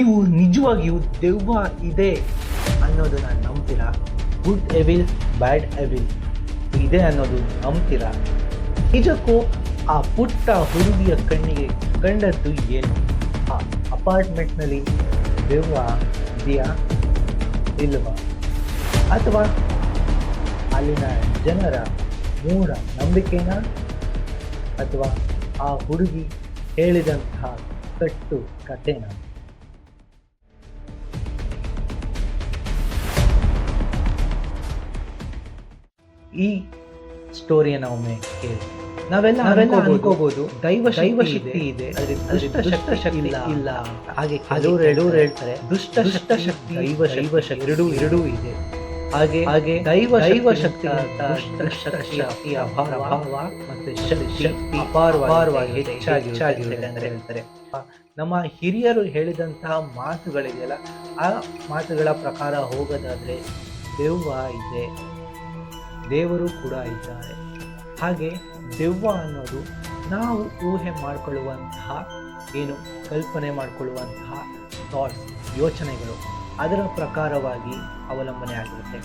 ನೀವು ನಿಜವಾಗಿಯೂ ದೆವ್ವ ಇದೆ ಅನ್ನೋದನ್ನ ನಂಬ್ತೀರಾ? ಗುಡ್ ಎವಿಲ್, ಬ್ಯಾಡ್ ಎವಿಲ್ ಇದೆ ಅನ್ನೋದು ನಂಬ್ತೀರಾ? ನಿಜಕ್ಕೂ ಆ ಪುಟ್ಟ ಹುಡುಗಿಯ ಕಣ್ಣಿಗೆ ಕಂಡದ್ದು ಏನು? ಆ ಅಪಾರ್ಟ್ಮೆಂಟ್ನಲ್ಲಿ ದೆವ್ವ ಇದೆಯಾ ಇಲ್ವಾ? ಅಥವಾ ಅಲ್ಲಿನ ಜನರ ಮೂಢ ನಂಬಿಕೆನಾ? ಅಥವಾ ಆ ಹುಡುಗಿ ಹೇಳಿದಂತಹ ಕಟ್ಟು ಕಥೆನಾ? ಈ ಸ್ಟೋರಿಯನ್ನು ಒಮ್ಮೆ ಕೇಳಿ. ನಾವೆಲ್ಲ ಅನ್ಕೋಬಹುದು ದೈವ ಶಕ್ತಿ ಇದೆ, ದುಷ್ಟ ಶಕ್ತಿ ಇಲ್ಲ. ಹಾಗೆ ಕೆಲವರು ಹೇಳ್ತಾರೆ ದುಷ್ಟ ಶಕ್ತಿ ದೈವ ಶಕ್ತಿ ಎರಡೂ ಇದೆ. ಹಾಗೆ ದೈವ ಶಕ್ತಿ ಶಕ್ತಿಯ ಅಭಾವ ಮತ್ತೆ ಶಕ್ತಿ ಅಪಾರವಾಗಿ ಹೆಚ್ಚಾಗಿರುತ್ತೆ ಅಂತ ಹೇಳ್ತಾರೆ. ನಮ್ಮ ಹಿರಿಯರು ಹೇಳಿದಂತಹ ಮಾತುಗಳಿದೆಯಲ್ಲ, ಆ ಮಾತುಗಳ ಪ್ರಕಾರ ಹೋಗೋದಾದ್ರೆ ದೆವ್ವ ಇದೆ, ದೇವರು ಕೂಡ ಇದ್ದಾರೆ. ಹಾಗೆ ದೆವ್ವ ಅನ್ನೋದು ನಾವು ಊಹೆ ಮಾಡಿಕೊಳ್ಳುವಂತಹ ಕಲ್ಪನೆ ಮಾಡಿಕೊಳ್ಳುವಂತಹ ಥಾಟ್ಸ್, ಯೋಚನೆಗಳು, ಅದರ ಪ್ರಕಾರವಾಗಿ ಅವಲಂಬನೆ ಆಗಿರುತ್ತೆ.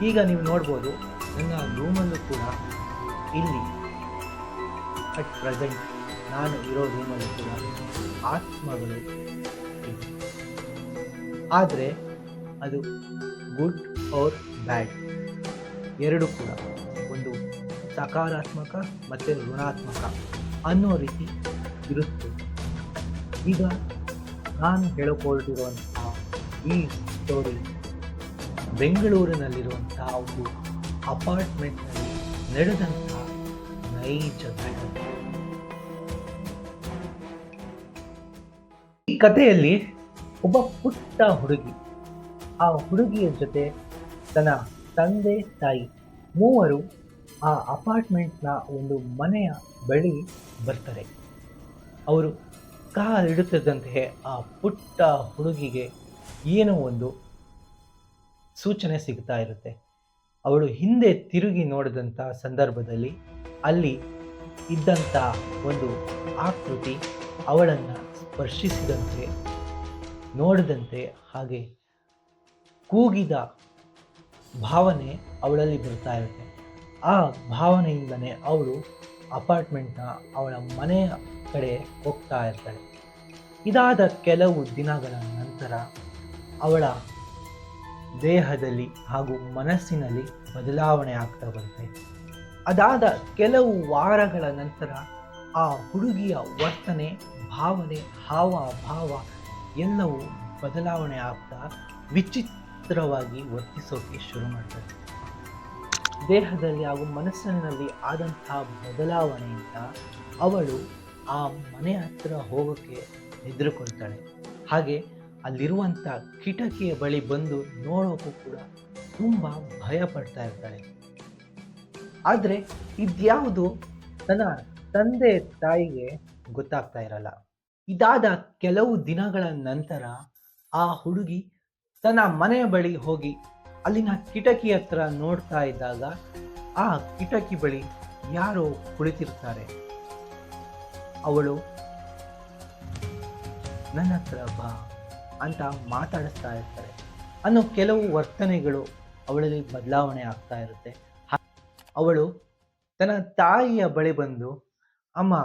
ಈಗ ನೀವು ನೋಡ್ಬೋದು, ನನ್ನ ರೂಮಲ್ಲೂ ಕೂಡ ಇಲ್ಲಿ ಅಟ್ ಪ್ರೆಸೆಂಟ್ ನಾನು ಇರೋ ರೂಮಲ್ಲೂ ಕೂಡ ಆತ್ಮಗಳು ಇದೆ. ಆದರೆ ಅದು ಗುಡ್ ಆರ್ ಬ್ಯಾಡ್ ಎರಡು ಕೂಡ, ಒಂದು ಸಕಾರಾತ್ಮಕ ಮತ್ತು ಋಣಾತ್ಮಕ ಅನ್ನೋ ರೀತಿ ಇರುತ್ತೆ. ಈಗ ನಾನು ಹೇಳಿಕೊಳ್ತಿರುವಂತಹ ಈ ಸ್ಟೋರಿ ಬೆಂಗಳೂರಿನಲ್ಲಿರುವಂತಹ ಒಂದು ಅಪಾರ್ಟ್ಮೆಂಟ್ನಲ್ಲಿ ನಡೆದಂತಹ ನೈಜ ಘಟನೆ. ಈ ಕಥೆಯಲ್ಲಿ ಒಬ್ಬ ಪುಟ್ಟ ಹುಡುಗಿ, ಆ ಹುಡುಗಿಯ ಜೊತೆ ತನ್ನ ತಂದೆ ತಾಯಿ ಮೂವರು ಆ ಅಪಾರ್ಟ್ಮೆಂಟ್ನ ಒಂದು ಮನೆಯ ಬಳಿ ಬರ್ತಾರೆ. ಅವರು ಕಾಲಿಡುತ್ತಿದ್ದಂತೆಯೇ ಆ ಪುಟ್ಟ ಹುಡುಗಿಗೆ ಏನೋ ಒಂದು ಸೂಚನೆ ಸಿಗ್ತಾ ಇರುತ್ತೆ. ಅವಳು ಹಿಂದೆ ತಿರುಗಿ ನೋಡಿದಂಥ ಸಂದರ್ಭದಲ್ಲಿ ಅಲ್ಲಿ ಇದ್ದಂಥ ಒಂದು ಆಕೃತಿ ಅವಳನ್ನು ಸ್ಪರ್ಶಿಸಿದಂತೆ, ನೋಡಿದಂತೆ, ಹಾಗೆ ಕೂಗಿದ ಭಾವನೆ ಅವಳಲ್ಲಿ ಬರ್ತಾ ಇರುತ್ತೆ. ಆ ಭಾವನೆಯಿಂದನೇ ಅವಳು ಅಪಾರ್ಟ್ಮೆಂಟ್ನ ಅವಳ ಮನೆಯ ಕಡೆ ಹೋಗ್ತಾ ಇರ್ತಾಳೆ. ಇದಾದ ಕೆಲವು ದಿನಗಳ ನಂತರ ಅವಳ ದೇಹದಲ್ಲಿ ಹಾಗೂ ಮನಸ್ಸಿನಲ್ಲಿ ಬದಲಾವಣೆ ಆಗ್ತಾ ಬರುತ್ತೆ. ಅದಾದ ಕೆಲವು ವಾರಗಳ ನಂತರ ಆ ಹುಡುಗಿಯ ವರ್ತನೆ, ಭಾವನೆ, ಹಾವಭಾವ ಎಲ್ಲವೂ ಬದಲಾವಣೆ ಆಗ್ತಾ ವಿಚಿತ್ರವಾಗಿ ವರ್ತಿಸೋಕೆ ಶುರು ಮಾಡ್ತಾರೆ. ದೇಹದಲ್ಲಿ ಹಾಗೂ ಮನಸ್ಸಿನಲ್ಲಿ ಆದಂತಹ ಬದಲಾವಣೆಯಿಂದ ಅವಳು ಆ ಮನೆ ಹತ್ರ ಹೋಗೋಕ್ಕೆ ಹೆದರಿಕೊಳ್ತಾಳೆ. ಹಾಗೆ ಅಲ್ಲಿರುವಂಥ ಕಿಟಕಿಯ ಬಳಿ ಬಂದು ನೋಡೋಕ್ಕೂ ಕೂಡ ತುಂಬ ಭಯ ಪಡ್ತಾ ಇರ್ತಾಳೆ. ಆದರೆ ಇದ್ಯಾವುದು ತನ್ನ ತಂದೆ ತಾಯಿಗೆ ಗೊತ್ತಾಗ್ತಾ ಇರಲ್ಲ. ಇದಾದ ಕೆಲವು ದಿನಗಳ ನಂತರ ಆ ಹುಡುಗಿ ತನ್ನ ಮನೆಯ ಬಳಿ ಹೋಗಿ ಅಲ್ಲಿನ ಕಿಟಕಿ ಹತ್ರ ನೋಡ್ತಾ ಇದ್ದಾಗ ಆ ಕಿಟಕಿ ಬಳಿ ಯಾರೋ ಕುಳಿತಿರ್ತಾರೆ. ಅವಳು ನನ್ನ ಹತ್ರ ಬಾ ಅಂತ ಮಾತಾಡಿಸ್ತಾ ಇರ್ತಾರೆ ಅನ್ನೋ ಕೆಲವು ವರ್ತನೆಗಳು ಅವಳಲ್ಲಿ ಬದಲಾವಣೆ ಆಗ್ತಾ ಇರುತ್ತೆ. ಅವಳು ತನ್ನ ತಾಯಿಯ ಬಳಿ ಬಂದು, ಅಮ್ಮ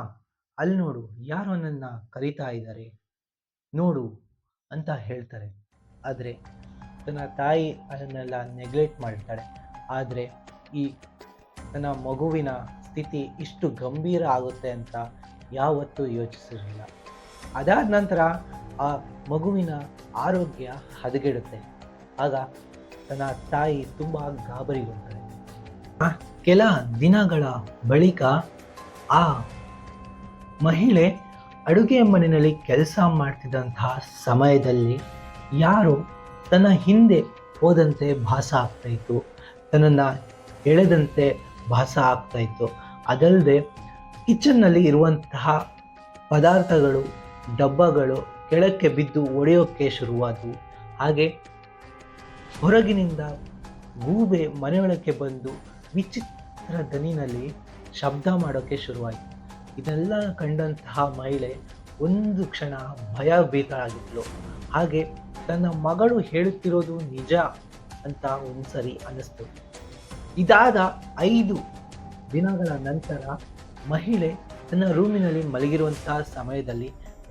ಅಲ್ಲಿ ನೋಡು, ಯಾರೋ ನನ್ನ ಕರೀತಾ ಇದ್ದಾರೆ ನೋಡು ಅಂತ ಹೇಳ್ತಾರೆ. ಆದರೆ ತನ್ನ ತಾಯಿ ಅದನ್ನೆಲ್ಲ ನೆಗ್ಲೆಕ್ಟ್ ಮಾಡ್ತಾಳೆ. ಆದರೆ ಈ ತನ್ನ ಮಗುವಿನ ಸ್ಥಿತಿ ಇಷ್ಟು ಗಂಭೀರ ಆಗುತ್ತೆ ಅಂತ ಯಾವತ್ತೂ ಯೋಚಿಸಿರಲಿಲ್ಲ. ಅದಾದ ನಂತರ ಆ ಮಗುವಿನ ಆರೋಗ್ಯ ಹದಗೆಡುತ್ತೆ. ಆಗ ತನ್ನ ತಾಯಿ ತುಂಬ ಗಾಬರಿಗೊಳ್ತಾಳೆ. ಕೆಲ ದಿನಗಳ ಬಳಿಕ ಆ ಮಹಿಳೆ ಅಡುಗೆ ಮನೆಯಲ್ಲಿ ಕೆಲಸ ಮಾಡ್ತಿದ್ದಂತಹ ಸಮಯದಲ್ಲಿ ಯಾರೋ ತನ್ನ ಹಿಂದೆ ಹೋದಂತೆ ಭಾಸ ಆಗ್ತಾಯಿತ್ತು, ತನ್ನನ್ನು ಎಳೆದಂತೆ ಭಾಸ ಆಗ್ತಾಯಿತ್ತು. ಅದಲ್ಲದೆ ಕಿಚನ್ನಲ್ಲಿ ಇರುವಂತಹ ಪದಾರ್ಥಗಳು, ಡಬ್ಬಗಳು ಕೆಳಕ್ಕೆ ಬಿದ್ದು ಒಡೆಯೋಕ್ಕೆ ಶುರುವಾದವು. ಹಾಗೆ ಹೊರಗಿನಿಂದ ಗೂಬೆ ಮನೆಯೊಳಕ್ಕೆ ಬಂದು ವಿಚಿತ್ರ ದನಿನಲ್ಲಿ ಶಬ್ದ ಮಾಡೋಕ್ಕೆ ಶುರುವಾಯಿತು. ಇದೆಲ್ಲ ಕಂಡಂತಹ ಮಹಿಳೆ ಒಂದು ಕ್ಷಣ ಭಯಭೀತರಾಗಿದ್ಲು. ಹಾಗೆ ತನ್ನ ಮಗಳು ಹೇಳುತ್ತಿರೋದು ನಿಜ ಅಂತ ಒಂದ್ಸರಿ ಅನ್ನಿಸ್ತು. ಇದಾದ 5 ದಿನಗಳ ನಂತರ ಮಹಿಳೆ ತನ್ನ ರೂಮಿನಲ್ಲಿ ಮಲಗಿರುವಂತಹ ಸಮಯದಲ್ಲಿ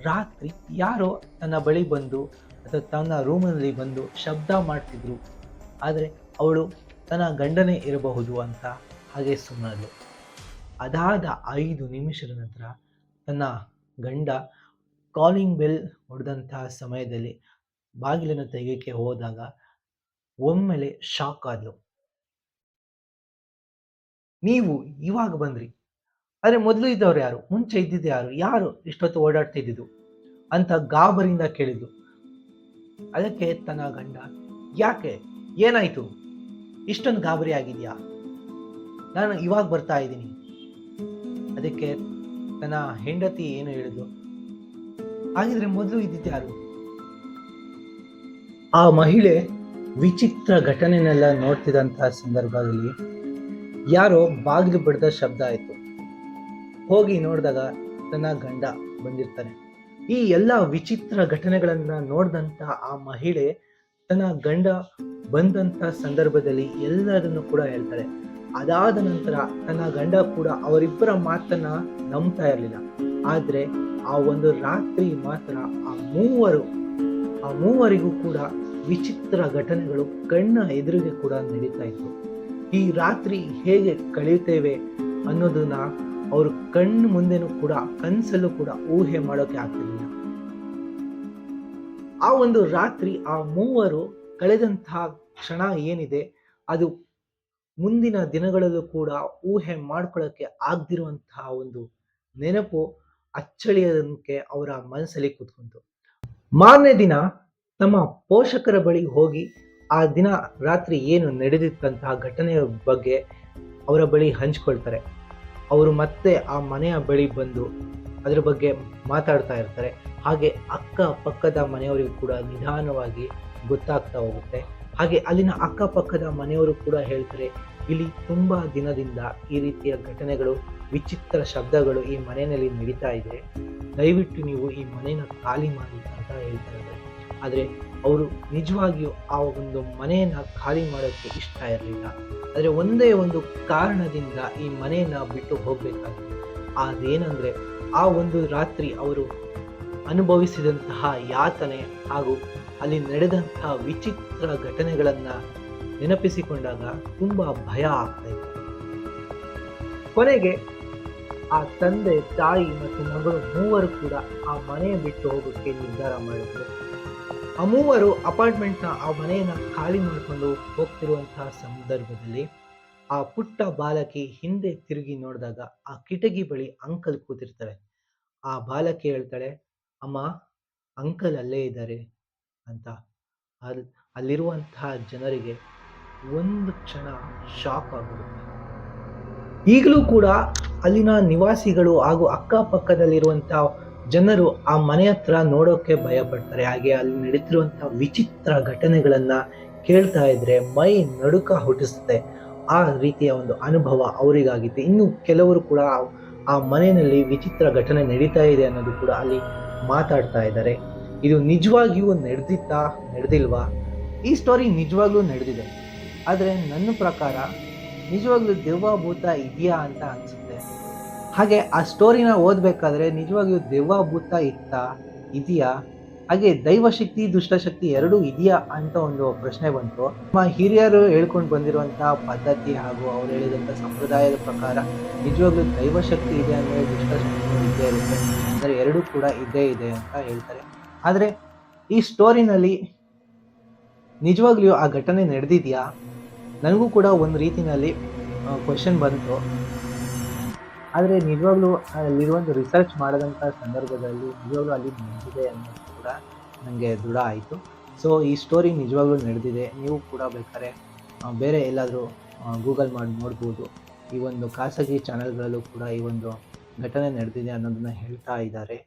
ರಾತ್ರಿ ಯಾರೋ ತನ್ನ ಬಳಿ ಬಂದು ಅಥವಾ ತನ್ನ ರೂಮಿನಲ್ಲಿ ಬಂದು ಶಬ್ದ ಮಾಡ್ತಿದ್ರು. ಆದರೆ ಅವಳು ತನ್ನ ಗಂಡನೇ ಇರಬಹುದು ಅಂತ ಹಾಗೆ ಸುಮ್ಮನಾದ್ಲು. ಅದಾದ 5 ನಿಮಿಷದ ನಂತರ ತನ್ನ ಗಂಡ ಕಾಲಿಂಗ್ ಬೆಲ್ ಹೊಡೆದಂತಹ ಸಮಯದಲ್ಲಿ ಬಾಗಿಲನ್ನು ತೆಗೆಯಕ್ಕೆ ಹೋದಾಗ ಒಮ್ಮೆಲೆ ಶಾಕ್ ಆದ್ಲು. ನೀವು ಇವಾಗ ಬಂದ್ರಿ, ಆದ್ರೆ ಮೊದಲು ಇದ್ದವ್ರು ಯಾರು, ಮುಂಚೆ ಇದ್ದಿದ್ದು ಯಾರು, ಯಾರು ಇಷ್ಟೊತ್ತು ಓಡಾಡ್ತಾ ಇದ್ದಿದ್ದು ಅಂತ ಗಾಬರಿಯಿಂದ ಕೇಳಿದ್ಲು. ಅದಕ್ಕೆ ತನ್ನ ಗಂಡ, ಯಾಕೆ, ಏನಾಯ್ತು, ಇಷ್ಟೊಂದು ಗಾಬರಿ ಆಗಿದ್ಯಾ, ನಾನು ಇವಾಗ ಬರ್ತಾ ಇದ್ದೀನಿ. ಅದಕ್ಕೆ ತನ್ನ ಹೆಂಡತಿ ಏನು ಹೇಳಿದ್ಲು, ಹಾಗಿದ್ರೆ ಮೊದಲು ಇದ್ದಿದ್ದು ಯಾರು? ಆ ಮಹಿಳೆ ವಿಚಿತ್ರ ಘಟನೆನೆಲ್ಲ ನೋಡ್ತಿದ್ದಂತಹ ಸಂದರ್ಭದಲ್ಲಿ ಯಾರೋ ಬಾಗಿಲು ಬಡಿದ ಶಬ್ದ ಆಯ್ತು. ಹೋಗಿ ನೋಡಿದಾಗ ತನ್ನ ಗಂಡ ಬಂದಿರ್ತಾನೆ. ಈ ಎಲ್ಲ ವಿಚಿತ್ರ ಘಟನೆಗಳನ್ನ ನೋಡಿದಂತ ಆ ಮಹಿಳೆ ತನ್ನ ಗಂಡ ಬಂದಂತ ಸಂದರ್ಭದಲ್ಲಿ ಎಲ್ಲರನ್ನು ಕೂಡ ಹೇಳ್ತಾಳೆ. ಅದಾದ ನಂತರ ತನ್ನ ಗಂಡ ಕೂಡ ಅವರಿಬ್ಬರ ಮಾತನ್ನ ನಂಬ್ತಾ ಇರಲಿಲ್ಲ. ಆದ್ರೆ ಆ ಒಂದು ರಾತ್ರಿ ಮಾತ್ರ ಆ ಮೂವರಿಗೂ ಕೂಡ ವಿಚಿತ್ರ ಘಟನೆಗಳು ಕಣ್ಣ ಎದುರಿಗೆ ಕೂಡ ನಡೀತಾ ಇತ್ತು. ಈ ರಾತ್ರಿ ಹೇಗೆ ಕಳೆಯುತ್ತೇವೆ ಅನ್ನೋದನ್ನ ಅವರು ಕಣ್ಣು ಮುಂದೆನೂ ಕೂಡ ಕನಸಲ್ಲೂ ಕೂಡ ಊಹೆ ಮಾಡೋಕೆ ಆಗ್ತಿರ್ಲಿಲ್ಲ. ಆ ಒಂದು ರಾತ್ರಿ ಆ ಮೂವರು ಕಳೆದಂತಹ ಕ್ಷಣ ಏನಿದೆ ಅದು ಮುಂದಿನ ದಿನಗಳಲ್ಲೂ ಕೂಡ ಊಹೆ ಮಾಡ್ಕೊಳ್ಳೋಕೆ ಆಗದಿರುವಂತಹ ಒಂದು ನೆನಪು ಅಚ್ಚಳಿಯದಂತೆ ಅವರ ಮನಸ್ಸಲ್ಲಿ ಕೂತ್ಕೊಂತು. ಮಾರನೇ ದಿನ ತಮ್ಮ ಪೋಷಕರ ಬಳಿ ಹೋಗಿ ಆ ದಿನ ರಾತ್ರಿ ಏನು ನಡೆದಿತ್ತಂತಹ ಘಟನೆಯ ಬಗ್ಗೆ ಅವರ ಬಳಿ ಹಂಚ್ಕೊಳ್ತಾರೆ. ಅವರು ಮತ್ತೆ ಆ ಮನೆಯ ಬಳಿ ಬಂದು ಅದರ ಬಗ್ಗೆ ಮಾತಾಡ್ತಾ ಇರ್ತಾರೆ. ಹಾಗೆ ಅಕ್ಕ ಪಕ್ಕದ ಮನೆಯವರಿಗೂ ಕೂಡ ನಿಧಾನವಾಗಿ ಗೊತ್ತಾಗ್ತಾ ಹೋಗುತ್ತೆ. ಹಾಗೆ ಅಲ್ಲಿನ ಅಕ್ಕಪಕ್ಕದ ಮನೆಯವರು ಕೂಡ ಹೇಳ್ತಾರೆ, ಇಲ್ಲಿ ತುಂಬಾ ದಿನದಿಂದ ಈ ರೀತಿಯ ಘಟನೆಗಳು, ವಿಚಿತ್ರ ಶಬ್ದಗಳು ಈ ಮನೆಯಲ್ಲಿ ನಡೀತಾ ಇದೆ, ದಯವಿಟ್ಟು ನೀವು ಈ ಮನೆಯನ್ನು ಖಾಲಿ ಮಾಡಿ ಅಂತ ಹೇಳ್ತಾ ಇದ್ದಾರೆ. ಆದರೆ ಅವರು ನಿಜವಾಗಿಯೂ ಆ ಒಂದು ಮನೆಯನ್ನ ಖಾಲಿ ಮಾಡೋಕ್ಕೆ ಇಷ್ಟ ಇರಲಿಲ್ಲ. ಆದರೆ ಒಂದೇ ಒಂದು ಕಾರಣದಿಂದ ಈ ಮನೆಯನ್ನ ಬಿಟ್ಟು ಹೋಗ್ಬೇಕಾಗಿದೆ. ಅದೇನಂದ್ರೆ ಆ ಒಂದು ರಾತ್ರಿ ಅವರು ಅನುಭವಿಸಿದಂತಹ ಯಾತನೆ ಹಾಗೂ ಅಲ್ಲಿ ನಡೆದಂತಹ ವಿಚಿತ್ರ ಘಟನೆಗಳನ್ನ ನೆನಪಿಸಿಕೊಂಡಾಗ ತುಂಬಾ ಭಯ ಆಗ್ತಾ ಇತ್ತು. ಕೊನೆಗೆ ಆ ತಂದೆ, ತಾಯಿ ಮತ್ತು ಮಗಳು ಮೂವರು ಕೂಡ ಆ ಮನೆ ಬಿಟ್ಟು ಹೋಗೋಕ್ಕೆ ನಿರ್ಧಾರ ಮಾಡಿದ್ರು. ಆ ಮೂವರು ಅಪಾರ್ಟ್ಮೆಂಟ್ನ ಆ ಮನೆಯನ್ನ ಖಾಲಿ ಮಾಡಿಕೊಂಡು ಹೋಗ್ತಿರುವಂತಹ ಸಂದರ್ಭದಲ್ಲಿ ಆ ಪುಟ್ಟ ಬಾಲಕಿ ಹಿಂದೆ ತಿರುಗಿ ನೋಡಿದಾಗ ಆ ಕಿಟಕಿ ಬಳಿ ಅಂಕಲ್ ಕೂತಿರ್ತಾರೆ. ಆ ಬಾಲಕಿ ಹೇಳ್ತಾಳೆ, ಅಮ್ಮ, ಅಂಕಲ್ ಅಲ್ಲೇ ಇದ್ದಾರೆ ಅಂತ. ಅಲ್ಲಿರುವಂತಹ ಜನರಿಗೆ ಒಂದು ಕ್ಷಣ ಶಾಕ್ ಆಗಿರುತ್ತೆ. ಈಗಲೂ ಕೂಡ ಅಲ್ಲಿನ ನಿವಾಸಿಗಳು ಹಾಗೂ ಅಕ್ಕಪಕ್ಕದಲ್ಲಿರುವಂತಹ ಜನರು ಆ ಮನೆ ಹತ್ರ ನೋಡೋಕೆ ಭಯ ಪಡ್ತಾರೆ. ಹಾಗೆ ಅಲ್ಲಿ ನಡೀತಿರುವಂತಹ ವಿಚಿತ್ರ ಘಟನೆಗಳನ್ನ ಕೇಳ್ತಾ ಇದ್ರೆ ಮೈ ನಡುಕ ಹುಟ್ಟಿಸುತ್ತೆ. ಆ ರೀತಿಯ ಒಂದು ಅನುಭವ ಅವರಿಗಾಗಿತ್ತು. ಇನ್ನು ಕೆಲವರು ಕೂಡ ಆ ಮನೆಯಲ್ಲಿ ವಿಚಿತ್ರ ಘಟನೆ ನಡೀತಾ ಇದೆ ಅನ್ನೋದು ಕೂಡ ಅಲ್ಲಿ ಮಾತಾಡ್ತಾ ಇದ್ದಾರೆ. ಇದು ನಿಜವಾಗಿಯೂ ನಡೆದಿಲ್ವಾ? ಈ ಸ್ಟೋರಿ ನಿಜವಾಗ್ಲೂ ನಡೆದಿದೆ. ಆದರೆ ನನ್ನ ಪ್ರಕಾರ ನಿಜವಾಗ್ಲೂ ದೆವ್ವ ಭೂತ ಇದೆಯಾ ಅಂತ ಅನ್ಸುತ್ತೆ. ಹಾಗೆ ಆ ಸ್ಟೋರಿನ ಓದಬೇಕಾದ್ರೆ ನಿಜವಾಗಿಯೂ ದೆವ್ವ ಭೂತ ಇದೆಯಾ, ಹಾಗೆ ದೈವಶಕ್ತಿ ದುಷ್ಟಶಕ್ತಿ ಎರಡೂ ಇದೆಯಾ ಅಂತ ಒಂದು ಪ್ರಶ್ನೆ ಬಂತು. ನಮ್ಮ ಹಿರಿಯರು ಹೇಳ್ಕೊಂಡು ಬಂದಿರುವಂತಹ ಪದ್ಧತಿ ಹಾಗೂ ಅವ್ರು ಹೇಳಿದಂಥ ಸಂಪ್ರದಾಯದ ಪ್ರಕಾರ ನಿಜವಾಗ್ಲೂ ದೈವಶಕ್ತಿ ಇದೆ ಅಂದರೆ ದುಷ್ಟಶಕ್ತಿ ಇದ್ದೇ ಇರುತ್ತೆ, ಅಂದರೆ ಎರಡೂ ಕೂಡ ಇದ್ದೇ ಇದೆ ಅಂತ ಹೇಳ್ತಾರೆ. ಆದರೆ ಈ ಸ್ಟೋರಿನಲ್ಲಿ ನಿಜವಾಗ್ಲೂ ಆ ಘಟನೆ ನಡೆದಿದೆಯಾ? ನನಗೂ ಕೂಡ ಒಂದು ರೀತಿಯಲ್ಲಿ ಕ್ವೆಶನ್ ಬಂತು. ಆದರೆ ನಿಜವಾಗ್ಲೂ ಅಲ್ಲಿರುವಂಥ ರಿಸರ್ಚ್ ಮಾಡಿದಂಥ ಸಂದರ್ಭದಲ್ಲಿ ನಿಜವಾಗ್ಲೂ ಅಲ್ಲಿ ನಡೆದಿದೆ ಅನ್ನೋದು ಕೂಡ ನನಗೆ ದೃಢ ಆಯಿತು. ಸೊ ಈ ಸ್ಟೋರಿ ನಿಜವಾಗ್ಲೂ ನಡೆದಿದೆ. ನೀವು ಕೂಡ ಬೇಕಾದ್ರೆ ಬೇರೆ ಎಲ್ಲಾದರೂ ಗೂಗಲ್ ಮಾಡಿ ನೋಡ್ಬೋದು. ಈ ಒಂದು ಖಾಸಗಿ ಚಾನೆಲ್ಗಳಲ್ಲೂ ಕೂಡ ಈ ಒಂದು ಘಟನೆ ನಡೆದಿದೆ ಅನ್ನೋದನ್ನ ಹೇಳ್ತಾ ಇದ್ದಾರೆ.